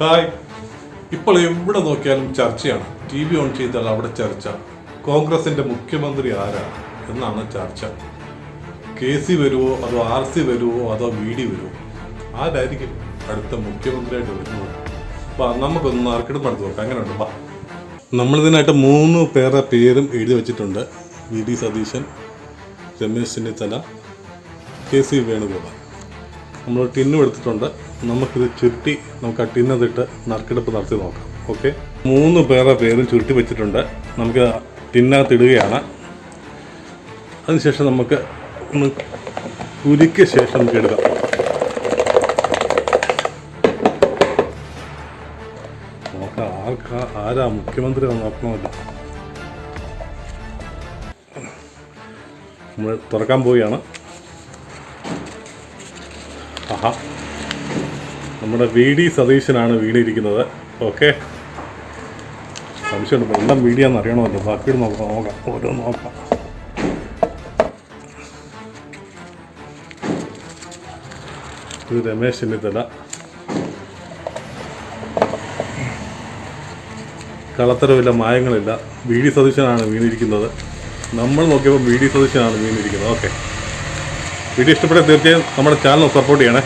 Hi. ഇപ്പോൾ എവിടെ നോക്കിയാലും ചർച്ചയാണ്. ടി വി ഓൺ ചെയ്താൽ അവിടെ ചർച്ച. കോൺഗ്രസിന്റെ മുഖ്യമന്ത്രി ആരാ എന്നാണ് ചർച്ച. KC വരുമോ അതോ RC വരുമോ അതോ VD വരുമോ? ആരായിരിക്കും അടുത്ത മുഖ്യമന്ത്രിയായിട്ട് വരുന്നത്? അപ്പം നമുക്കൊന്ന് നറുക്കെടുപ്പ് നടത്തി നോക്കാം. അങ്ങനെയുണ്ട്. ബാ, നമ്മളിതിനായിട്ട് 3 പേരുടെ പേരും എഴുതി വെച്ചിട്ടുണ്ട്. VD Satheesan, Ramesh Chennithala, KC Venugopal. നമ്മൾ ടിന്നും എടുത്തിട്ടുണ്ട്. നമുക്കിത് ചുരുട്ടി നമുക്ക് ആ ടിന്നതിട്ട് നറുക്കെടുപ്പ് നടത്തി നോക്കാം. ഓക്കെ, 3 പേരുടെ പേരും ചുരുട്ടി വെച്ചിട്ടുണ്ട്. നമുക്ക് ടിന്നകത്ത് ഇടുകയാണ്. അതിനുശേഷം നമുക്ക് ഒന്ന് കുലുക്കിയ ശേഷം നമുക്ക് എടുക്കാം. നോക്കാം ആരാ മുഖ്യമന്ത്രി നോക്കണമല്ലോ. നമ്മൾ തുറക്കാൻ പോവുകയാണ്. ആഹാ, നമ്മുടെ VD സതീശനാണ് വീണിരിക്കുന്നത്. ഓക്കെ, സംശയമുണ്ട് എല്ലാം വീഡിയോന്ന് അറിയണമല്ലോ. ബാക്കി നോക്കാം ഓരോ നോക്കാം. ഇത് രമേശ് ചെന്നിത്തല. കളത്തരമില്ല, മായങ്ങളില്ല. VD സതീശനാണ് വീണിരിക്കുന്നത്. നമ്മൾ നോക്കിയപ്പോൾ VD സതീശനാണ് വീണിരിക്കുന്നത്. ഓക്കെ, വീഡിയോ ഇഷ്ടപ്പെട്ടാൽ തീർച്ചയായും നമ്മുടെ ചാനൽ സപ്പോർട്ട് ചെയ്യണേ.